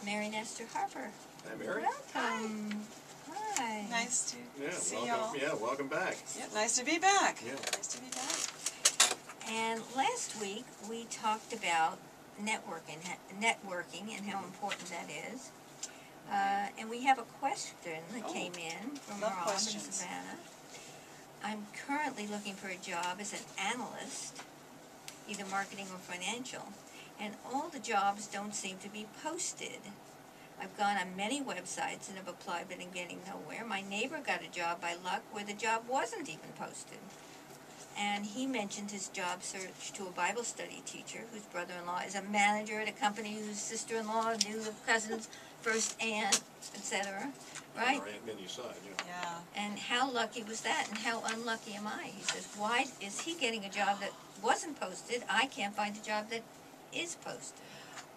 Mary Nestor-Harper. Hi, Mary. Welcome. Hi. Nice to see welcome. y'all. Yeah, welcome back. Yeah, nice to be back. Yeah. Nice to be back. And last week we talked about networking and how important that is. And we have a question that came in from Rob in Savannah. I'm currently looking for a job as an analyst, either marketing or financial, and all the jobs don't seem to be posted. I've gone on many websites and have applied, but I'm getting nowhere. My neighbor got a job by luck where the job wasn't even posted. And he mentioned his job search to a Bible study teacher whose brother-in-law is a manager at a company whose sister-in-law knew the cousin's first aunt, etc. Right? Our Aunt Minnie's side, Yeah. And how lucky was that, and how unlucky am I? He says, why is he getting a job that wasn't posted? I can't find a job that is posted.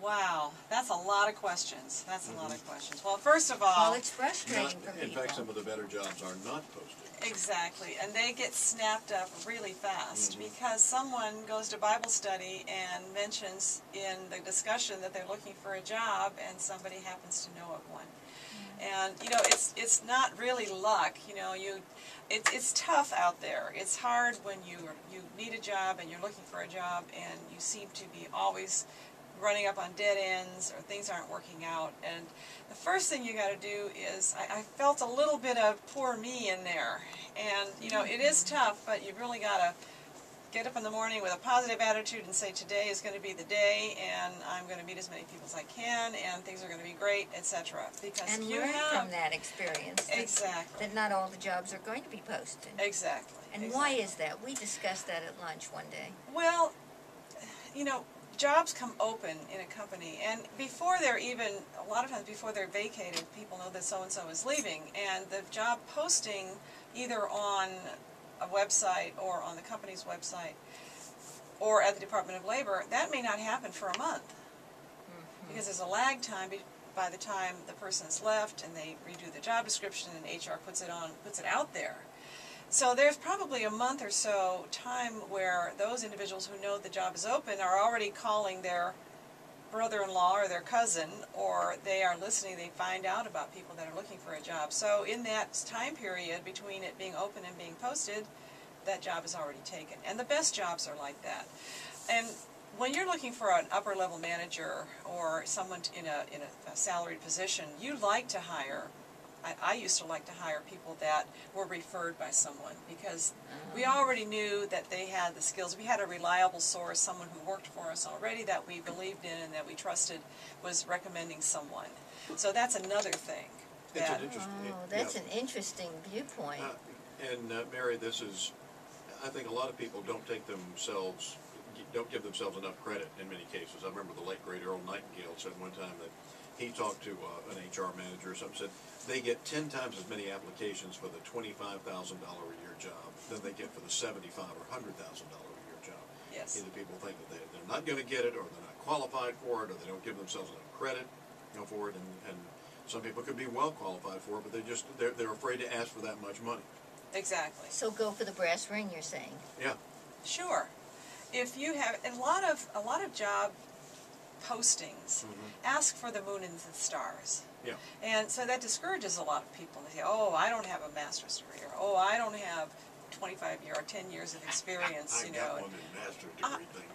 Wow, that's a lot of questions. That's a lot of questions. Well, first of all, Well, it's frustrating for people. In fact, some of the better jobs are not posted. exactly, and they get snapped up really fast because someone goes to Bible study and mentions in the discussion that they're looking for a job, and somebody happens to know of one. And you know, it's not really luck. You know, it's tough out there. It's hard when you need a job and you're looking for a job, and you seem to be always running up on dead ends or things aren't working out. And the first thing you got to do is, I felt a little bit of poor me in there. And you know, it is tough, but you really got to get up in the morning with a positive attitude and say, today is going to be the day, and I'm going to meet as many people as I can, and things are going to be great, etc. Because And you learn have from that experience exactly that not all the jobs are going to be posted. exactly. And why is that? We discussed that at lunch one day. Well, you know, jobs come open in a company, and before they're even, a lot of times before they're vacated, people know that so-and-so is leaving, and the job posting either on a website or on the company's website or at the Department of Labor, that may not happen for a month because there's a lag time by the time the person's left and they redo the job description and HR puts it out there. So there's probably a month or so time where those individuals who know the job is open are already calling their brother-in-law or their cousin, or they are listening, they find out about people that are looking for a job. So in that time period between it being open and being posted, that job is already taken. And the best jobs are like that. And when you're looking for an upper-level manager or someone in a salaried position, you like to hire, I used to like to hire people that were referred by someone, because we already knew that they had the skills. We had a reliable source, someone who worked for us already that we believed in and that we trusted was recommending someone. So that's another thing. It's an interesting, That's an interesting viewpoint. Mary, this is, I think a lot of people don't give themselves enough credit in many cases. I remember the late great Earl Nightingale said one time that he talked to an HR manager or something, said they get 10 times as many applications for the $25,000 a year job than they get for the $75,000 or $100,000 a year job. Yes. Either people think that they're not going to get it, or they're not qualified for it, or they don't give themselves enough credit, for it, and some people could be well qualified for it, but they're afraid to ask for that much money. Exactly. So go for the brass ring, you're saying? Yeah. Sure. If you have a lot of job postings ask for the moon and the stars. Yeah. And so that discourages a lot of people. They say, oh, I don't have a master's degree, or oh, I don't have 25 years or 10 years of experience. I you got know. one in master's degree thing.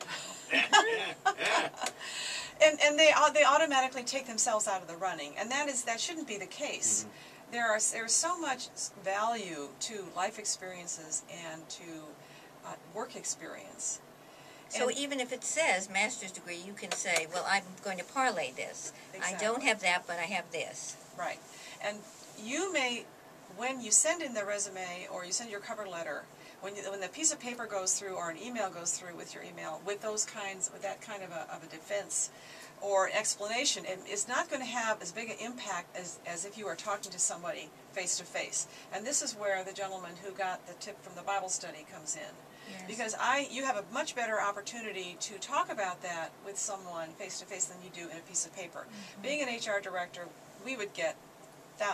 And they automatically take themselves out of the running, and that shouldn't be the case. There's so much value to life experiences and to work experience. So even if it says master's degree, you can say, well, I'm going to parlay this. Exactly. I don't have that, but I have this. Right. And you may, when you send in the resume or you send your cover letter, when the piece of paper goes through or an email goes through with your email with that kind of a defense or an explanation, it's not going to have as big an impact as if you are talking to somebody face to face. And this is where the gentleman who got the tip from the Bible study comes in. Yes. Because you have a much better opportunity to talk about that with someone face to face than you do in a piece of paper. Being an HR director, we would get,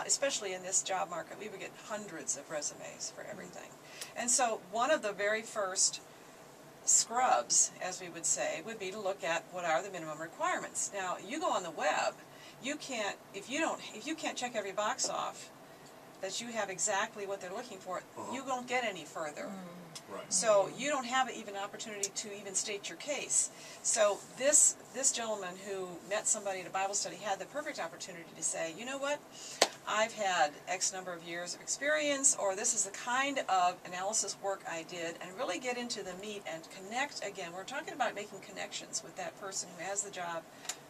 especially in this job market, we would get hundreds of resumes for everything. And so one of the very first scrubs, as we would say, would be to look at what are the minimum requirements. Now, you go on the web, you can't, if you can't check every box off, that you have exactly what they're looking for, you won't get any further. Right. So you don't have even an opportunity to even state your case. So this gentleman who met somebody at a Bible study had the perfect opportunity to say, you know what, I've had X number of years of experience, or this is the kind of analysis work I did, and really get into the meat and connect again. We're talking about making connections with that person who has the job.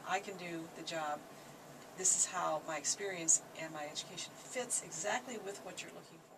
I can do the job. This is how my experience and my education fits exactly with what you're looking for.